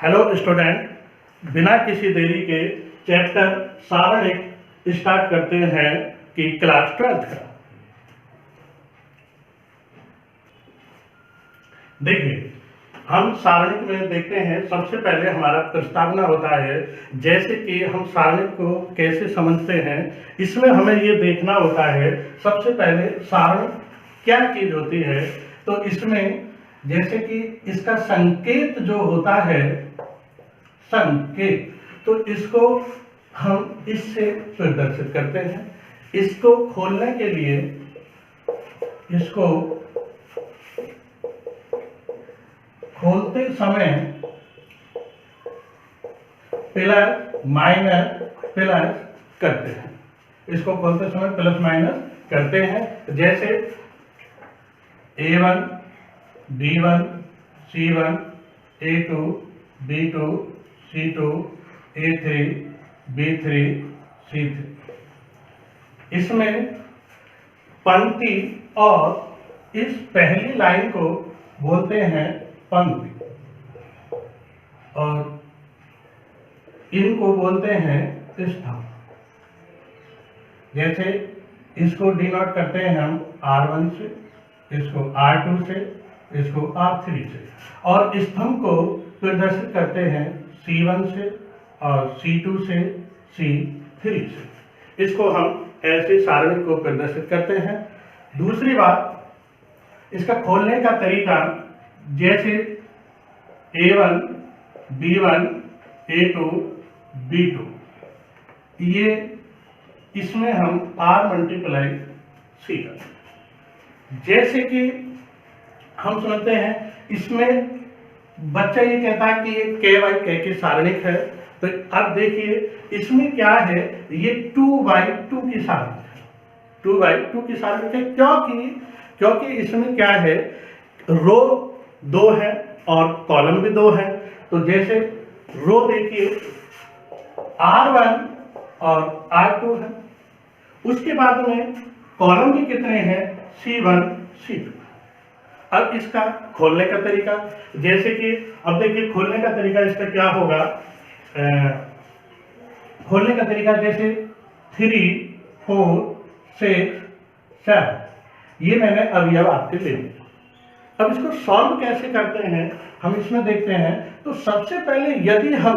Hello student, बिना किसी देरी के चैप्टर सारणिक स्टार्ट करते हैं कि क्लास 12th का। देखिए, हम सारणिक में देखते हैं सबसे पहले हमारा प्रस्तावना होता है, जैसे कि हम सारणिक को कैसे समझते हैं। इसमें हमें ये देखना होता है सबसे पहले सारणिक क्या चीज होती है। तो इसमें जैसे कि इसका संकेत जो होता है, संकेत, तो इसको हम इससे प्रदर्शित करते हैं। इसको खोलने के लिए इसको खोलते समय प्लस माइनस प्लस करते हैं। इसको खोलते समय प्लस माइनस करते हैं। जैसे A1 B1 C1 A2 B2 C2 A3 B3 C3। इसमें पंक्ति और इस पहली लाइन को बोलते हैं पंक्ति और इनको बोलते हैं स्तंभ। जैसे इसको डिनोट करते हैं हम R1 से, इसको R2 से, इसको R3 से, और स्तंभ को प्रदर्शित करते हैं C1 से और C2 से, C3 से। इसको हम ऐसे सारणिक को प्रदर्शित करते हैं। दूसरी बात, इसका खोलने का तरीका, जैसे A1 B1 A2 B2, ये इसमें हम R मल्टीप्लाई C करते हैं। जैसे कि हम समझते हैं, इसमें बच्चा ये कहता है कि ये K/K की सारणिक है। तो अब देखिए इसमें क्या है, ये 2/2 की सारणिक है। 2/2 की सारणिक है क्योंकि इसमें क्या है, रो 2 है और कॉलम भी 2 है। तो जैसे रो देखिए R1 और R2 है, उसके बाद में कॉलम भी कितने हैं, C1 C2। अब इसका खोलने का तरीका, जैसे कि अब देखिए खोलने का तरीका इसका क्या होगा। खोलने का तरीका जैसे 3 4 6 7, ये मैंने अवयव आपके ले लिया। अब इसको सॉल्व कैसे करते हैं हम इसमें देखते हैं। तो सबसे पहले यदि हम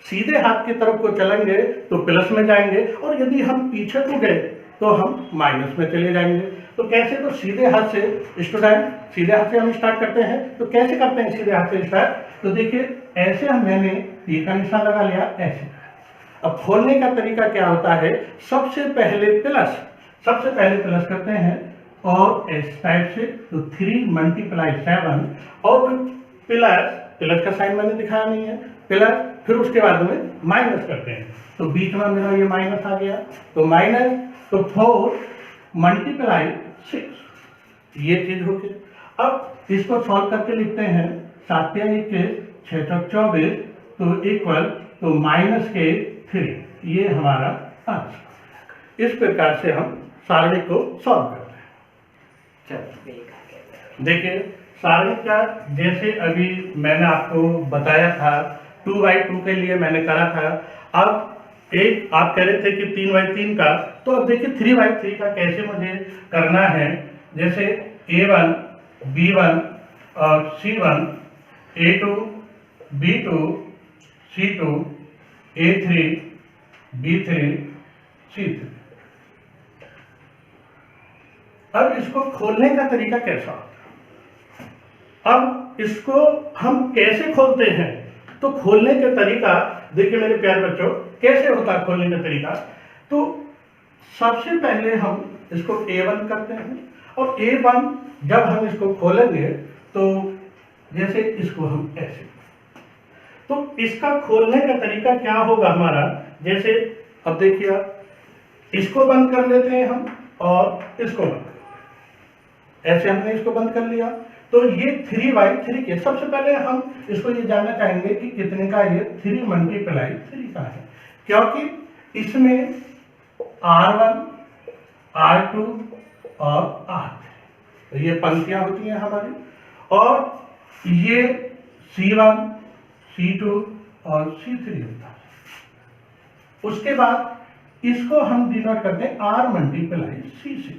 सीधे हाथ की तरफ को चलेंगे तो प्लस में जाएंगे, और यदि हम पीछे को गए तो हम माइनस में चले जाएंगे। तो कैसे, तो सीधे हाथ से स्टूडेंट, सीधे हाथ से हम स्टार्ट करते हैं। तो कैसे करते हैं सीधे हाथ से स्टार्ट, तो देखिए ऐसे मैंने तीर का निशान लगा लिया, ऐसे। अब खोलने का तरीका क्या होता है, सबसे पहले प्लस करते हैं और इस टाइप से, तो 3 मल्टीप्लाई 7 और प्लस का साइन मैंने दिखाया नहीं है, प्लस, फिर उसके बाद में माइनस करते हैं। तो बीच में मेरा ये माइनस आ गया, तो माइनस, तो 4 मल्टीप्लाई 6, ये चीज हो गई। अब इसको सॉल्व करके लिखते हैं 7 या 21 6 चौक 24, तो इक्वल, तो माइनस के 3, ये हमारा आंसर। इस प्रकार से हम सारणिक को सॉल्व करते हैं। देखिए सारणिक का, जैसे अभी मैंने आपको बताया था 2/2 के लिए मैंने करा था। अब एक आप कह रहे थे कि 3/3 का, तो अब देखिए 3/3 का कैसे मुझे करना है। जैसे A1 B1 और C1 A2 B2 C2 A3 B3 C3। अब इसको खोलने का तरीका कैसा होता है, अब इसको हम कैसे खोलते हैं। तो खोलने का तरीका देखिए मेरे प्यारे बच्चों, कैसे होता है खोलने का तरीका। तो सबसे पहले हम इसको A1 करते हैं, और A1 जब हम इसको खोलेंगे तो जैसे इसको हम ऐसे, तो इसका खोलने का तरीका क्या होगा हमारा। जैसे अब देखिए इसको बंद कर लेते हैं हम, और इसको बंद, ऐसे हमने इसको बंद कर लिया। तो ये 3/3 के, सबसे पहले हम इसको ये जानना चाहेंगे कि कितने का, ये 3 मल्टीप्लाई 3 का है, क्योंकि इसमें R1 R2 और R3, ये पंक्तियां होती हैं हमारी, और ये C1 C2 और C3 होता है। उसके बाद इसको हम डिनोट करते हैं R मल्टीप्लाई C से।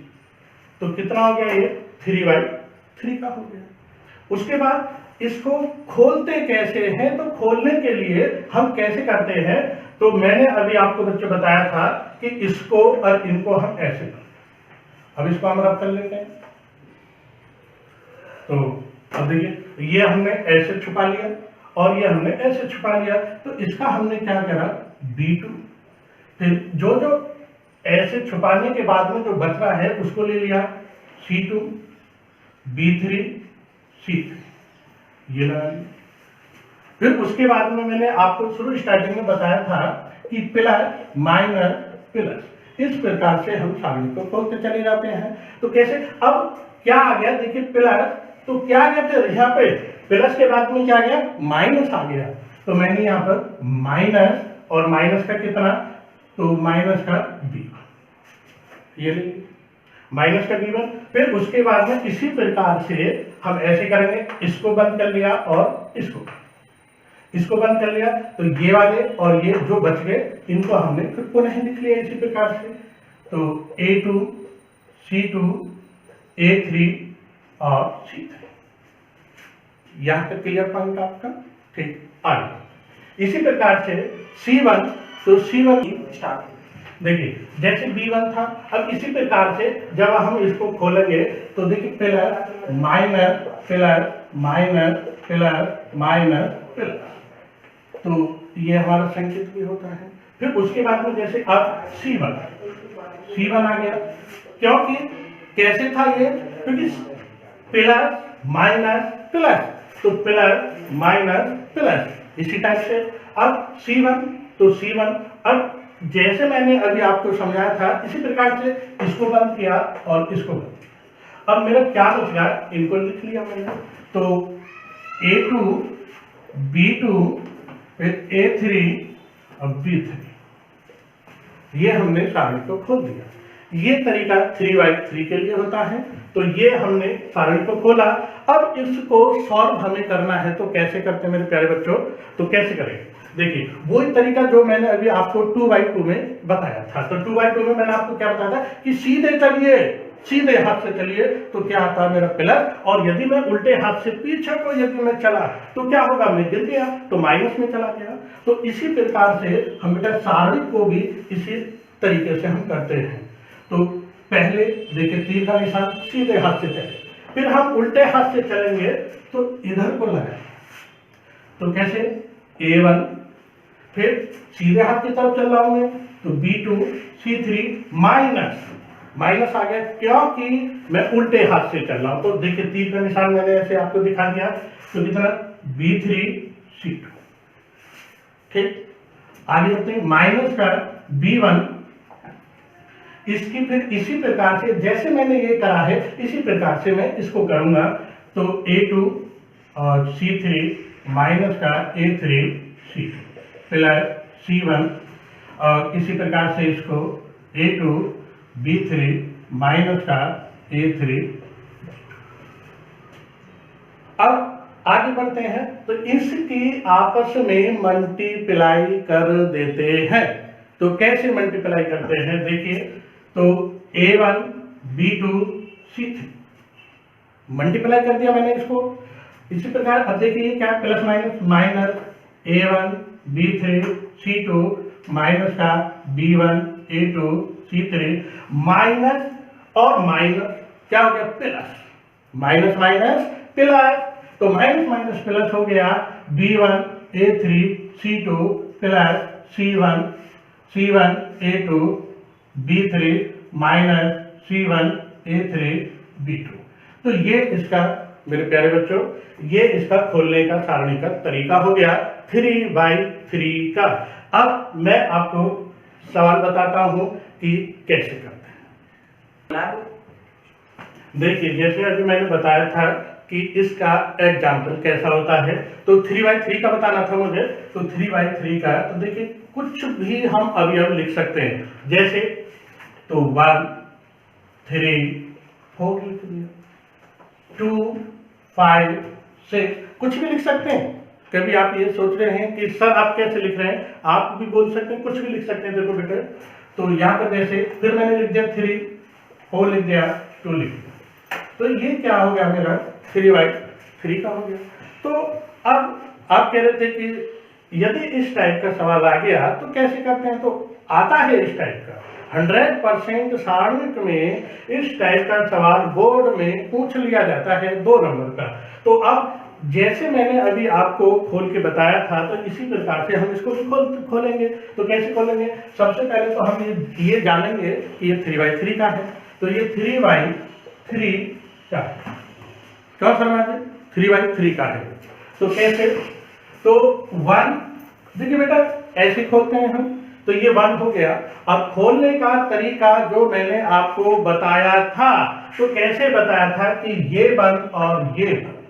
तो कितना हो गया ये 3/3 का हो गया। उसके बाद इसको खोलते कैसे हैं, तो खोलने के लिए हम कैसे करते हैं, तो मैंने अभी आपको बच्चों बताया था कि इसको और इनको हम ऐसे करते हैं। अब इसको हम रब कर लेते हैं। तो अब देखिए ये हमने ऐसे छुपा लिया और ये हमने ऐसे छुपा लिया, तो इसका हमने क्या करा B2, फिर जो जो ऐसे छुपाने के बाद में जो बच रहा है उसको ले लिया C2, B3, C3, ये लगा लिया। फिर उसके बाद में मैंने आपको शुरू स्टार्टिंग में बताया था कि प्लस माइनस प्लस, इस प्रकार से हम सारणी को खोलते चले जाते हैं। तो कैसे, अब क्या आ गया देखिए प्लस, तो क्या आ गया फिर यहाँ पे प्लस के बाद में क्या आ गया माइनस आ गया। तो मैंने यहाँ पर माइनस, और माइनस का कितना, तो माइनस का B1, ये माइनस का B1। फिर उसके बाद में इसी प्रकार से हम ऐसे करेंगे, इसको बंद कर लिया और इसको बंद कर लिया, तो ये वाले और ये जो बच गए इनको हमने फिर पुनः लिख लिया इसी प्रकार से। तो A2, C2, A3 और C3, यहां तक क्लियर पॉइंट आपका, ठीक। आगे इसी प्रकार से C1, तो C1 स्टार्ट, देखिए जैसे B1 था, अब इसी प्रकार से जब हम इसको खोलेंगे तो देखिए plus minus plus minus plus minus plus, तो ये हमारा संकेत भी होता है। फिर उसके बाद में जैसे अब C1 आ गया, क्योंकि कैसे था ये, क्योंकि प्लस माइनस प्लस, तो प्लस माइनस प्लस, इसी टाइप से। अब C1, तो C1, अब जैसे मैंने अभी आपको समझाया था इसी प्रकार से इसको बंद किया और इसको बंद किया। अब मेरा क्या बच गया, इनको लिख लिया मैंने, तो A2, B2, फिर A3 और B3, ये हमने सारणी को खोल दिया। ये तरीका 3/3 के लिए होता है। तो ये हमने सारणी को खोला। अब इसको सॉल्व हमें करना है, तो कैसे करते हैं मेरे प्यारे बच्चों, तो कैसे करेंगे, देखिए वही तरीका जो मैंने अभी आपको 2/2 में बताया था। तो 2/2 में मैंने आपको क्या बताया था कि सीधे चलिए, सीधे हाथ से चलिए, तो क्या आता है मेरा प्लस, और यदि मैं उल्टे हाथ से पीछे को यदि मैं चला तो क्या होगा, मैं गिर गया तो माइनस में चला गया। तो इसी प्रकार से हम बेटा सारणी को भी इसी तरीके से हम करते हैं। तो पहले देखिए तीर का निशान, सीधे हाथ से चले, फिर हम उल्टे हाथ से चलेंगे तो इधर को लगाए, तो कैसे A1, फिर सीधे हाथ की तरफ चल रहा हूं मैं, तो B2, C3, माइनस आ गया क्योंकि मैं उल्टे हाथ से चल रहा हूं। तो देखिए तीर का निशान मैंने ऐसे आपको दिखा दिया, तो कितना B3, C2, ठीक। आगे बढ़ते हैं, माइनस का B1, इसकी फिर इसी प्रकार से जैसे मैंने ये करा है इसी प्रकार से मैं इसको करूंगा। तो A2 और C3 माइनस का A3 C2 प्लस C1, और इसी प्रकार से इसको A2 B3 माइनस का A3। अब आगे बढ़ते हैं, तो इसकी आपस में मल्टीप्लाई कर देते हैं। तो कैसे मल्टीप्लाई करते हैं, देखिए तो A1 B2 C3 मल्टीप्लाई कर दिया मैंने इसको। इसी प्रकार अब देखिए क्या plus minus A1 B3 C2 minus का B1 A2 C3, माइनस और माइनस क्या हो गया प्लस, माइनस प्लस, तो माइनस प्लस हो गया B1 A3 C2 plus C1 A2 B3 minus C1 A3 B2। तो ये इसका मेरे प्यारे बच्चों, ये इसका खोलने का सारणी का तरीका हो गया 3/3 का। अब मैं आपको सवाल बताता हूं कि कैसे करते हैं। देखिए जैसे अभी मैंने बताया था कि इसका एग्जाम्पल कैसा होता है, तो 3/3 का बताना था मुझे, तो 3/3 का, तो देखिए कुछ भी हम अवयव लिख सकते हैं, जैसे तो 1 3 4 लिख दिया, 2 5 6, कुछ भी लिख सकते हैं। कभी आप ये सोच रहे हैं कि सर आप कैसे लिख रहे हैं, आप भी बोल सकते हैं, कुछ भी लिख सकते हैं। देखो बेटे, तो यहाँ पर जैसे फिर मैंने लिख दिया 3, 4 लिख दिया, 2 लिख दिया, तो ये क्या हो गया मेरा 3/3 का हो गया। तो अब आप कह रहे थे कि यदि इस टाइप का सवाल आ गया तो कैसे करते हैं, तो आता है इस टाइप का 100% सारणिक में इस टाइप का सवाल बोर्ड में पूछ लिया जाता है 2 नंबर का। तो अब जैसे मैंने अभी आपको खोल के बताया था, तो इसी प्रकार से हम इसको भी खोलेंगे। तो कैसे खोलेंगे, सबसे पहले तो हम ये जानेंगे कि ये 3/3 का है, तो ये 3/3 का है। क्यों शर्मा जी 3/3 का है, तो कैसे, तो 1, देखिए बेटा ऐसे खोलते हैं हम, तो ये 1 हो गया। अब खोलने का तरीका जो मैंने आपको बताया था, तो कैसे बताया था कि ये 1 और ये 1,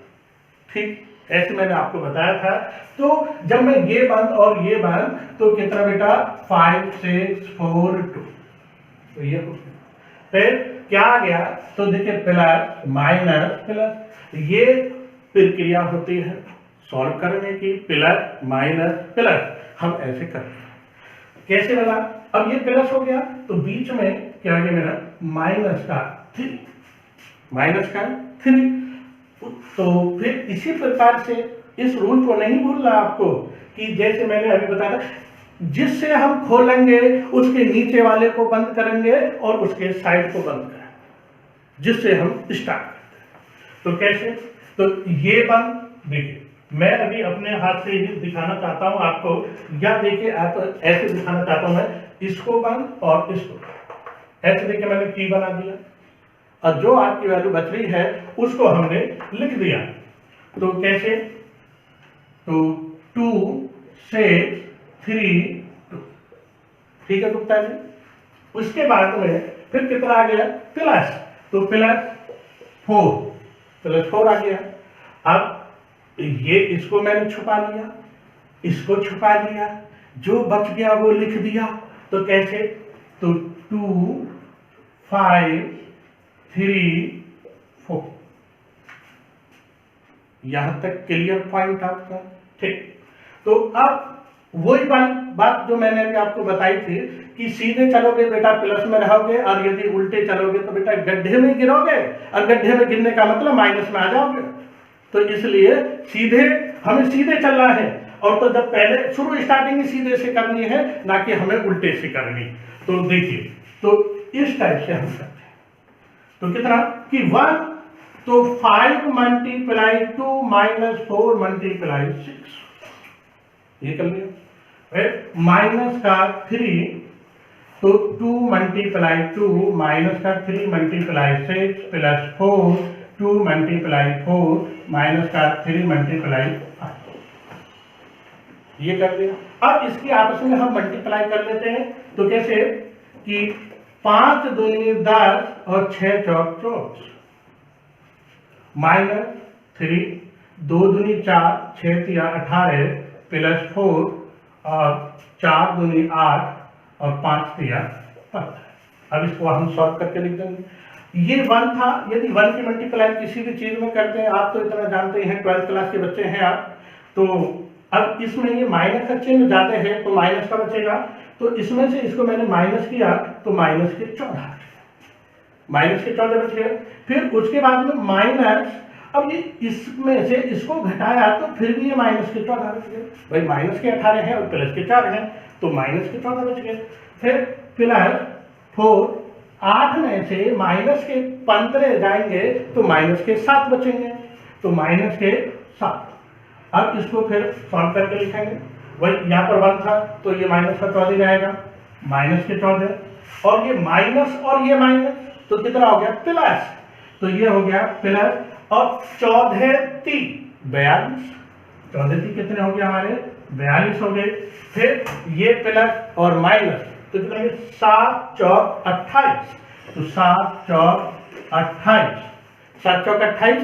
ठीक ऐसे मैंने आपको बताया था। तो जब मैं ये 1 और ये 1, तो कितना बेटा 5, 6, 4, 2, तो ये हो गया। फिर क्या आ गया, तो देखिए प्लस माइनस प्लस, ये प्रक्रिया होती है सॉल्व करने की, प्लस माइनस प्लस हम ऐसे करते हैं। कैसे बना, अब ये प्लस हो गया तो बीच में क्या आ गया मेरा माइनस का 3, तो फिर इसी प्रकार से इस रूल को नहीं भूलना आपको, कि जैसे मैंने अभी बताया था, जिससे हम खोलेंगे उसके नीचे वाले को बंद करेंगे और उसके साइड को बंद करेंगे, जिससे हम स्टार्ट करते हैं। तो कैसे, तो ये बंद, देखिए मैं अभी अपने हाथ से ही दिखाना चाहता हूं आपको, या देखिए आप ऐसे दिखाना चाहता हूं मैं, इसको बंद और इसको ऐसे, देखिए मैंने T बना दिया, और जो आपकी वैल्यू बच रही है उसको हमने लिख दिया। तो कैसे, तो 2, 6, 3, 2, ठीक है गुप्ता जी। उसके बाद में फिर कितना आ गया प्लस, तो प्लस 4 आ गया। अब ये इसको मैंने छुपा लिया, इसको छुपा लिया, जो बच गया वो लिख दिया। तो कैसे, तो 2, 5, 3, 4, यहां तक क्लियर पॉइंट आपका, ठीक। तो अब वही बात जो मैंने अभी आपको बताई थी कि सीधे चलोगे बेटा प्लस में रहोगे, और यदि उल्टे चलोगे तो बेटा गड्ढे में गिरोगे, और गड्ढे में गिरने का मतलब माइनस में आ जाओगे। तो इसलिए हमें सीधे चलना है, और तो जब पहले शुरू स्टार्टिंग ही सीधे से करनी है, ना कि हमें उल्टे से करनी। तो देखिए, तो इस टाइप से हम करते हैं। तो कितना कि 1, तो 5 × 2 - 4 × 6, ये कर लिया। माइनस का 3, तो 2 × 2 माइनस का 3 × 6 प्लस 4, 2 × 4 माइनस का 3 × 5, ये कर दिया। अब इसकी आपस में हम मल्टीप्लाई कर लेते हैं। तो कैसे कि 5 दूनी 10 और 6 चौक 24 माइनस 3, 2 दूनी 4, 6 तिया 18 प्लस 4 और 4 दूनी 8 और 5 तिया 15। अब इसको हम सॉल्व करके लिख देंगे। ये 1 था, यदि 1 की मल्टीप्लाई किसी भी चीज में करते हैं, आप तो इतना जानते हैं, 12th क्लास के बच्चे हैं आप। तो अब इसमें ये माइनस का चिन्ह जाते हैं तो माइनस का बचेगा, तो इसमें से इसको मैंने माइनस किया तो माइनस के 14 बच गए। फिर उसके बाद में माइनस, अब ये इसमें से इसको घटाया तो फिर भी ये माइनस के 14 बच गए। भाई माइनस के 18 हैं और प्लस के 4 हैं, तो माइनस के 14 बच गए। फिर प्लस 4, 8 में से माइनस के 15 जाएंगे तो माइनस के 7 बचेंगे, तो माइनस के 7। अब इसको फिर सॉल्व करके लिखेंगे। वही यहाँ पर 1 था तो ये माइनस का 14 जाएगा, माइनस के 14, और ये माइनस और ये माइनस, तो कितना हो गया प्लस, तो ये हो गया प्लस, और 14 3 42, 14 3 कितने हो गए हमारे 42 हो गए। फिर ये प्लस और माइनस, तो कितने 7 चौक 28, तो 7 चौक 28, 7 चौक 28।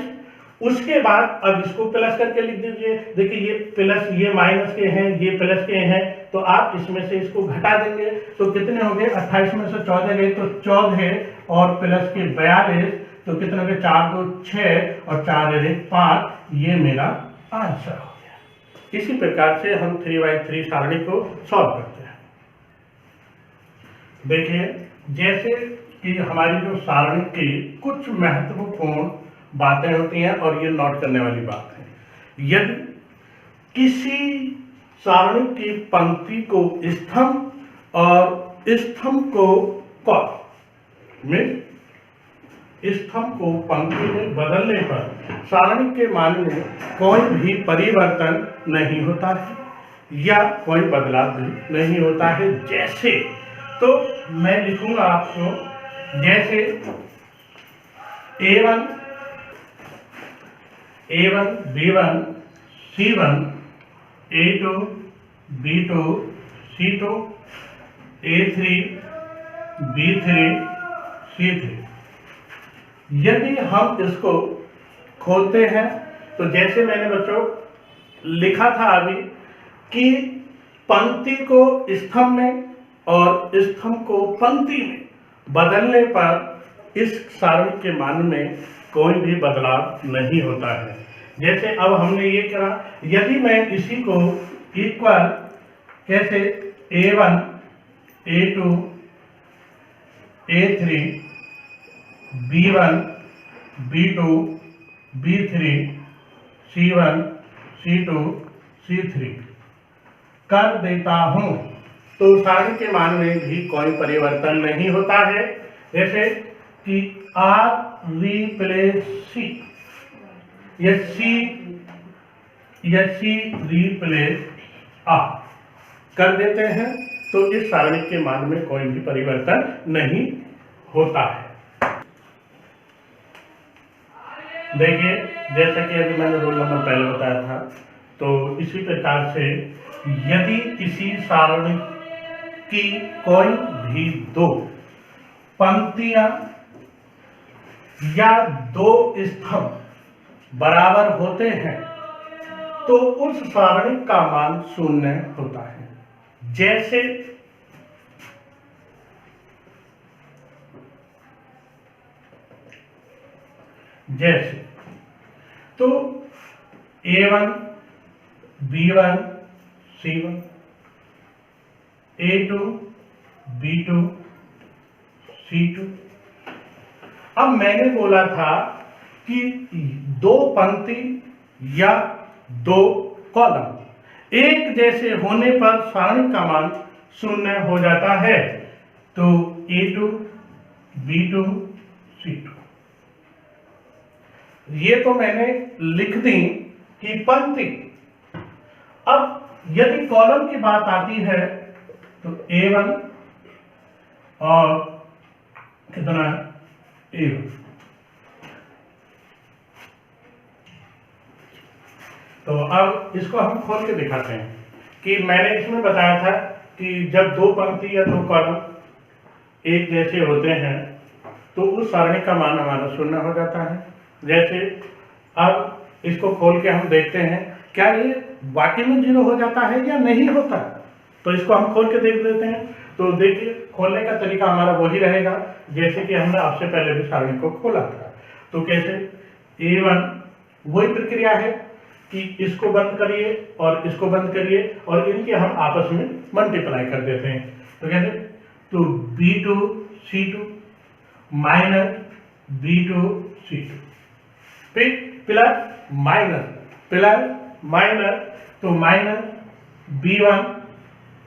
उसके बाद अब इसको प्लस करके लिख दीजिए। देखिए ये प्लस, ये माइनस के हैं, ये प्लस के हैं, तो आप इसमें से इसको घटा देंगे तो कितने हो गए 28 में से 14 गए तो 14 और प्लस के 42, तो कितने हो गए 4 2 6 और 4 1 5, ये मेरा आंसर हो गया। इसी प्रकार से हम 3x3 सारणी को सॉल्व करते हैं। देखिए, जैसे कि हमारी जो सारणी की कुछ महत्वपूर्ण बातें होती हैं और ये नोट करने वाली बात है। यदि किसी सारणी की पंक्ति को स्तंभ और स्तंभ को कॉलम में स्तंभ को पंक्ति में बदलने पर सारणी के मान में कोई भी परिवर्तन नहीं होता है या कोई बदलाव भी नहीं होता है। जैसे, तो मैं लिखूंगा आपको, जैसे A1 B1 C1 A2 B2 C2 A3 B3 C3। यदि हम इसको खोलते हैं तो जैसे मैंने बच्चों लिखा था अभी कि पंक्ति को स्तंभ में और स्तंभ को पंक्ति में बदलने पर इस सारणी के मान में कोई भी बदलाव नहीं होता है। जैसे अब हमने ये करा, यदि मैं इसी को इक्वल कैसे A1 A2 A3 B1 B2 B3 C1 C2 C3 कर देता हूं तो सारणी के मान में भी कोई परिवर्तन नहीं होता है। जैसे कि R रिप्लेस C या C रिप्लेस R कर देते हैं तो इस सारणी के मान में कोई भी परिवर्तन नहीं होता है। देखिए, जैसा कि अभी मैंने रोल नंबर पहले बताया था, तो इसी प्रकार से यदि किसी सारणी की कोई भी दो पंक्तियां या दो स्तंभ बराबर होते हैं तो उस सारणी का मान 0 होता है। जैसे तो A1 B1 C1 A2 B2 C2। अब मैंने बोला था कि दो पंक्ति या दो कॉलम एक जैसे होने पर सारणी का मान 0 हो जाता है। तो A2 B2 C2 ये तो मैंने लिख दी कि पंक्ति। अब यदि कॉलम की बात आती है तो A1 और कितना A1। तो अब इसको हम खोल के दिखाते हैं कि मैंने इसमें बताया था कि जब दो पंक्ति या दो कॉलम एक जैसे होते हैं तो उस सारणी का मान हमारा 0 हो जाता है। जैसे अब इसको खोल के हम देखते हैं क्या ये वाकई में 0 हो जाता है या नहीं होता। तो इसको हम खोल के देख लेते हैं। तो देखिए, खोलने का तरीका हमारा वही रहेगा जैसे कि हमने आपसे पहले भी सारणी को खोला था। तो कैसे, A1 वही प्रक्रिया है कि इसको बंद करिए और इसको बंद करिए और इनके हम आपस में मल्टीप्लाई कर देते हैं। तो कैसे, तो B2 C2 minus B2 C2 फिर प्लस माइनस तो माइनस B1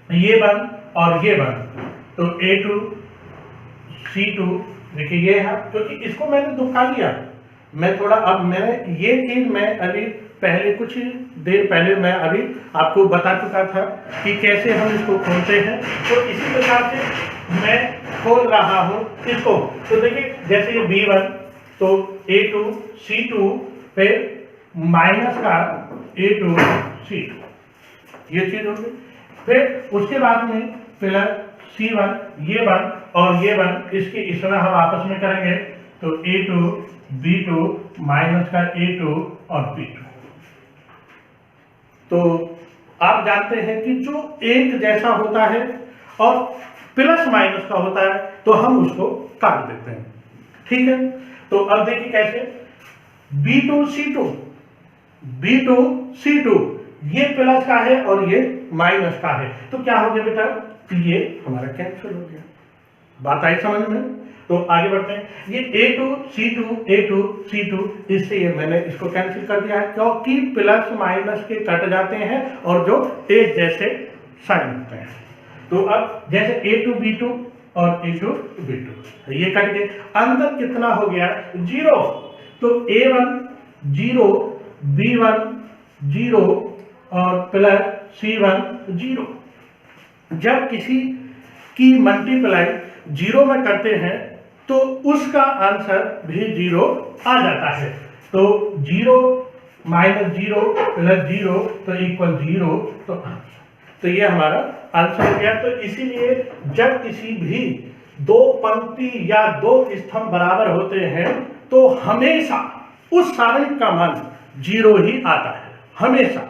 ये बन और ये बन तो A2 C2। देखिए ये है, क्योंकि इसको मैंने दुखा लिया। मैं थोड़ा अब मैंने ये चीज मैं अभी पहले कुछ देर पहले मैं अभी आपको बता चुका था कि कैसे हम इसको खोलते हैं। तो इसी प्रकार से मैं खोल रहा हूँ इसको। तो देखिए, जैसे ये B1 तो A2 C2 पे माइनस का A2 C2 ये चीज होगी। फिर उसके बाद में प्लस C1 ये बन और ये बन, इसके इसमें हम आपस में करेंगे तो A2 B2 माइनस का A2 और B2। तो आप जानते हैं कि जो एक जैसा होता है और प्लस माइनस का होता है तो हम उसको काट देते हैं। ठीक है, तो अब देखिए कैसे, B2 C2 ये प्लस का है और ये माइनस का है, तो क्या हो गया बेटा, ये हमारा कैंसिल हो गया। बात आई समझ में? तो आगे बढ़ते हैं। ये A2 C2 इससे ये मैंने इसको कैंसिल कर दिया है, क्योंकि प्लस माइनस के कट जाते हैं और जो एक जैसे साइन होते हैं। तो अब जैसे A2 B2 और A2 B2 ये कट गए, अंदर कितना हो गया, 0। तो A1 0, B1 0 और प्लस C1 0। जब किसी की मल्टीप्लाई 0 में करते हैं तो उसका आंसर भी 0 आ जाता है। तो 0 माइनस 0 प्लस 0 तो इक्वल 0, तो ये हमारा आंसर हो गया। तो इसीलिए जब किसी भी दो पंक्ति या दो स्तंभ बराबर होते हैं तो हमेशा उस सारणी का मान 0 ही आता है, हमेशा।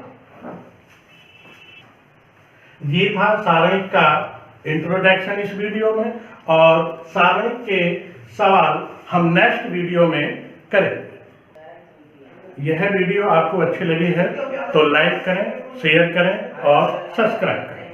ये था सारणी का इंट्रोडक्शन इस वीडियो में, और सारणी के सवाल हम नेक्स्ट वीडियो में करेंगे। यह वीडियो आपको अच्छी लगी है तो लाइक करें, शेयर करें और सब्सक्राइब करें।